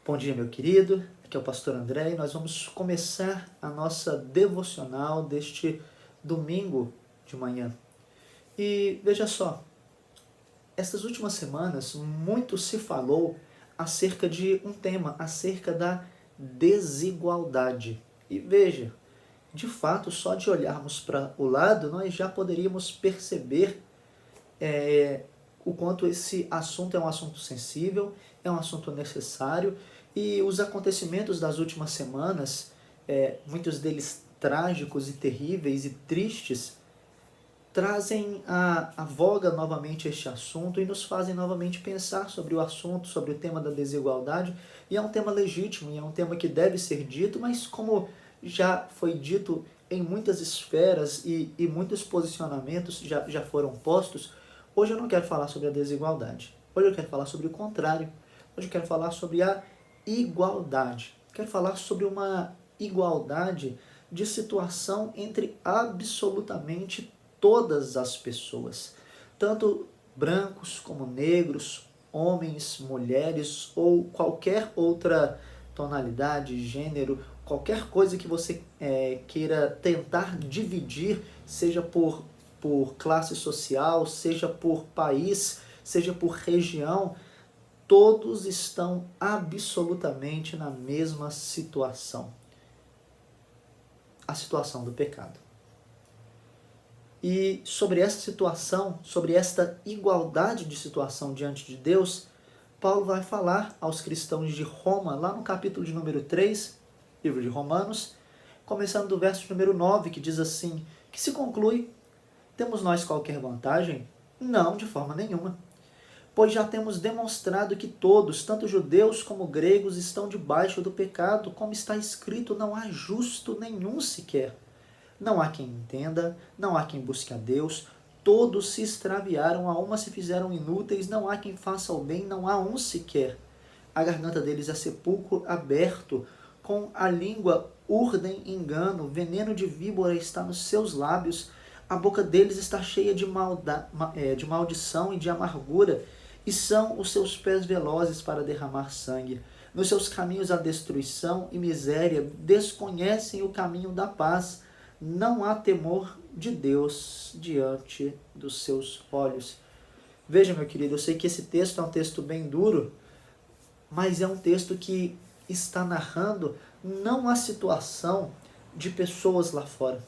Bom dia, meu querido. Aqui é o pastor André e nós vamos começar a nossa devocional deste domingo de manhã. E veja só, estas últimas semanas muito se falou acerca de um tema, acerca da desigualdade. E veja, de fato, só de olharmos para o lado, nós já poderíamos perceber o quanto esse assunto é um assunto sensível, é um assunto necessário, e os acontecimentos das últimas semanas, muitos deles trágicos e terríveis e tristes, trazem à voga novamente este assunto e nos fazem novamente pensar sobre o assunto, sobre o tema da desigualdade, e é um tema legítimo, e é um tema que deve ser dito, mas como já foi dito em muitas esferas e muitos posicionamentos já foram postos, hoje eu não quero falar sobre a desigualdade, hoje eu quero falar sobre o contrário, hoje eu quero falar sobre a igualdade, quero falar sobre uma igualdade de situação entre absolutamente todas as pessoas, tanto brancos como negros, homens, mulheres ou qualquer outra tonalidade, gênero, qualquer coisa que você queira tentar dividir, seja por classe social, seja por país, seja por região, todos estão absolutamente na mesma situação. A situação do pecado. E sobre essa situação, sobre esta igualdade de situação diante de Deus, Paulo vai falar aos cristãos de Roma, lá no capítulo de número 3, livro de Romanos, começando do verso número 9, que diz assim: que se conclui, temos nós qualquer vantagem? Não, de forma nenhuma. Pois já temos demonstrado que todos, tanto judeus como gregos, estão debaixo do pecado, como está escrito, não há justo nenhum sequer. Não há quem entenda, não há quem busque a Deus, todos se extraviaram, a uma se fizeram inúteis, não há quem faça o bem, não há um sequer. A garganta deles é sepulcro aberto, com a língua urdem engano, veneno de víbora está nos seus lábios, a boca deles está cheia de maldição e de amargura, e são os seus pés velozes para derramar sangue. Nos seus caminhos há destruição e miséria, desconhecem o caminho da paz. Não há temor de Deus diante dos seus olhos. Veja, meu querido, eu sei que esse texto é um texto bem duro, mas é um texto que está narrando não a situação de pessoas lá fora,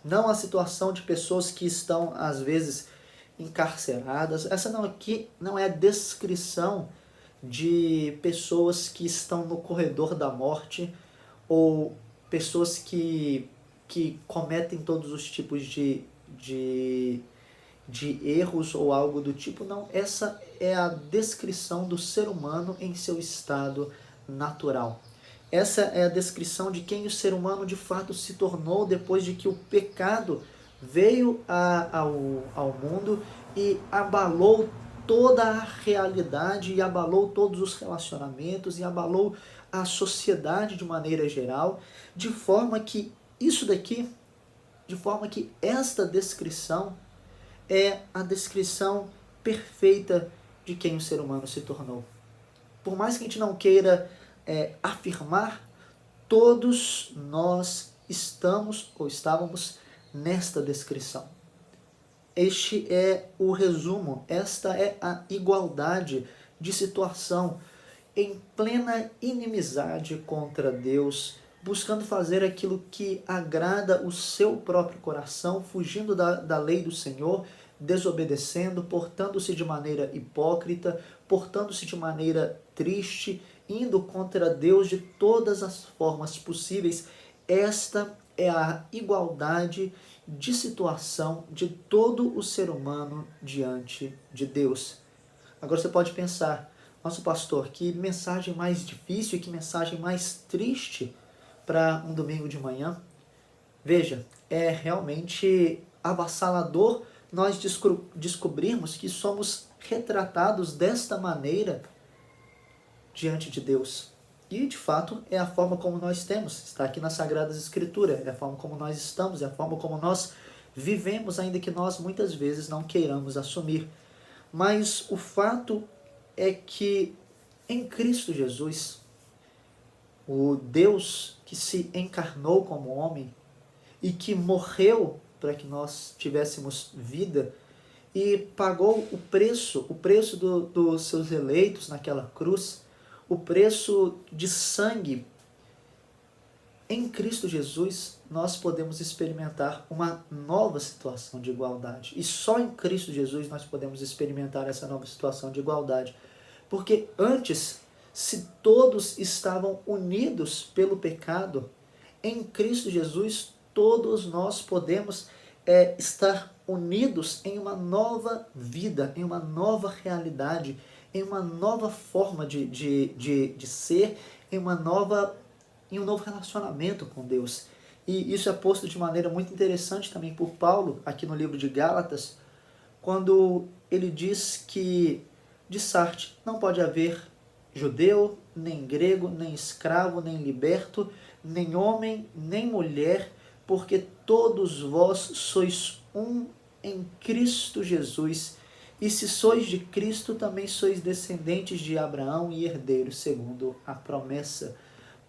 não a situação de pessoas que estão, às vezes, encarceradas. Essa aqui não é a descrição de pessoas que estão no corredor da morte ou pessoas que cometem todos os tipos de erros ou algo do tipo. Não, essa é a descrição do ser humano em seu estado natural. Essa é a descrição de quem o ser humano de fato se tornou depois de que o pecado veio ao mundo e abalou toda a realidade, e abalou todos os relacionamentos, e abalou a sociedade de maneira geral, de forma que esta descrição é a descrição perfeita de quem o ser humano se tornou. Por mais que a gente não queira afirmar, todos nós estamos ou estávamos nesta descrição. Este é o resumo, esta é a igualdade de situação, em plena inimizade contra Deus, buscando fazer aquilo que agrada o seu próprio coração, fugindo da lei do Senhor, desobedecendo, portando-se de maneira hipócrita, portando-se de maneira triste, indo contra Deus de todas as formas possíveis. Esta é a igualdade de situação de todo o ser humano diante de Deus. Agora você pode pensar: nosso pastor, que mensagem mais difícil e que mensagem mais triste para um domingo de manhã. Veja, é realmente avassalador nós descobrirmos que somos retratados desta maneira diante de Deus. E, de fato, é a forma como nós temos. Está aqui nas Sagradas Escrituras. É a forma como nós estamos, é a forma como nós vivemos, ainda que nós muitas vezes não queiramos assumir. Mas o fato é que em Cristo Jesus, o Deus que se encarnou como homem e que morreu para que nós tivéssemos vida e pagou o preço dos seus eleitos naquela cruz, o preço de sangue. Em Cristo Jesus, nós podemos experimentar uma nova situação de igualdade. E só em Cristo Jesus nós podemos experimentar essa nova situação de igualdade. Porque antes, se todos estavam unidos pelo pecado, em Cristo Jesus, todos nós podemos estar unidos em uma nova vida, em uma nova realidade, em uma nova forma de ser, em um novo relacionamento com Deus. E isso é posto de maneira muito interessante também por Paulo, aqui no livro de Gálatas, quando ele diz que, de Sarte, não pode haver judeu, nem grego, nem escravo, nem liberto, nem homem, nem mulher, porque todos vós sois um em Cristo Jesus. E se sois de Cristo, também sois descendentes de Abraão e herdeiros segundo a promessa.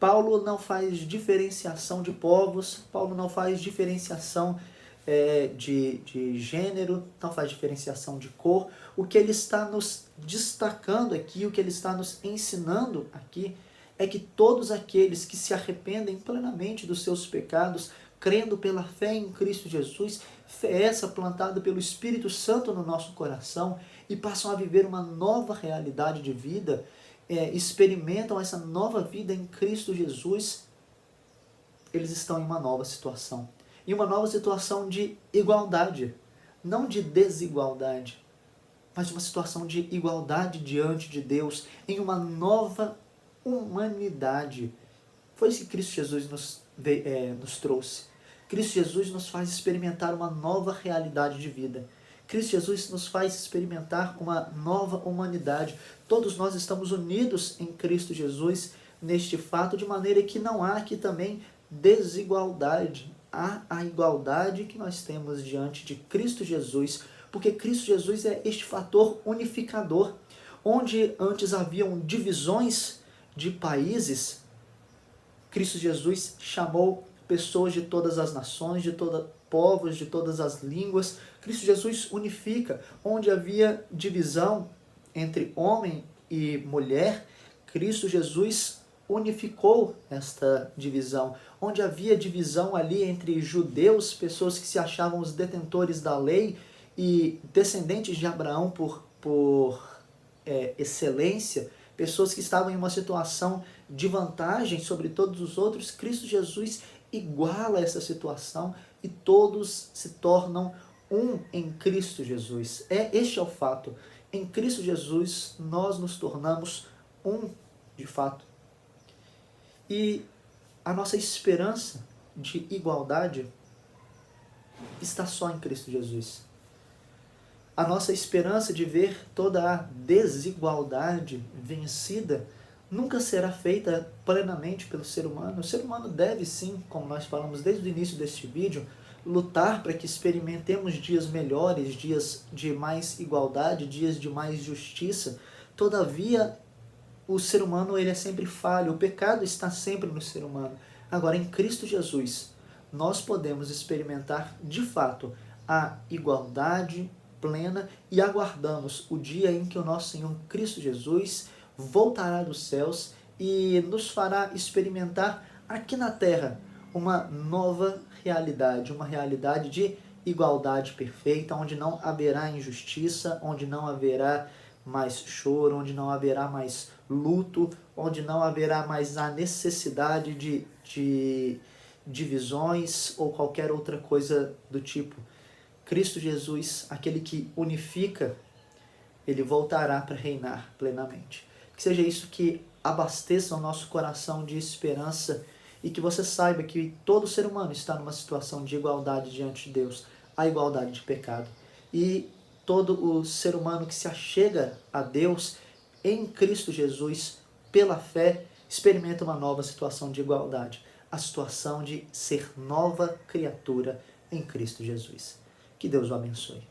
Paulo não faz diferenciação de povos, Paulo não faz diferenciação de gênero, não faz diferenciação de cor. O que ele está nos destacando aqui, o que ele está nos ensinando aqui, é que todos aqueles que se arrependem plenamente dos seus pecados, crendo pela fé em Cristo Jesus, fé essa plantada pelo Espírito Santo no nosso coração, e passam a viver uma nova realidade de vida, experimentam essa nova vida em Cristo Jesus, eles estão em uma nova situação. Em uma nova situação de igualdade, não de desigualdade, mas uma situação de igualdade diante de Deus, em uma nova humanidade. Foi isso que Cristo Jesus nos trouxe. Cristo Jesus nos faz experimentar uma nova realidade de vida. Cristo Jesus nos faz experimentar uma nova humanidade. Todos nós estamos unidos em Cristo Jesus neste fato, de maneira que não há aqui também desigualdade. Há a igualdade que nós temos diante de Cristo Jesus, porque Cristo Jesus é este fator unificador. Onde antes haviam divisões de países, Cristo Jesus chamou pessoas de todas as nações, de todos povos, de todas as línguas. Cristo Jesus unifica. Onde havia divisão entre homem e mulher, Cristo Jesus unificou esta divisão. Onde havia divisão ali entre judeus, pessoas que se achavam os detentores da lei e descendentes de Abraão por excelência, pessoas que estavam em uma situação de vantagem sobre todos os outros, Cristo Jesus iguala essa situação e todos se tornam um em Cristo Jesus. Este é o fato. Em Cristo Jesus nós nos tornamos um de fato. E a nossa esperança de igualdade está só em Cristo Jesus. A nossa esperança de ver toda a desigualdade vencida nunca será feita plenamente pelo ser humano. O ser humano deve sim, como nós falamos desde o início deste vídeo, lutar para que experimentemos dias melhores, dias de mais igualdade, dias de mais justiça. Todavia, o ser humano ele é sempre falho, o pecado está sempre no ser humano. Agora, em Cristo Jesus, nós podemos experimentar de fato a igualdade plena e aguardamos o dia em que o nosso Senhor Cristo Jesus voltará dos céus e nos fará experimentar aqui na terra uma nova realidade, uma realidade de igualdade perfeita, onde não haverá injustiça, onde não haverá mais choro, onde não haverá mais luto, onde não haverá mais a necessidade de divisões ou qualquer outra coisa do tipo. Cristo Jesus, aquele que unifica, ele voltará para reinar plenamente. Que seja isso que abasteça o nosso coração de esperança e que você saiba que todo ser humano está numa situação de igualdade diante de Deus, a igualdade de pecado. E todo o ser humano que se achega a Deus em Cristo Jesus, pela fé, experimenta uma nova situação de igualdade, a situação de ser nova criatura em Cristo Jesus. Que Deus o abençoe.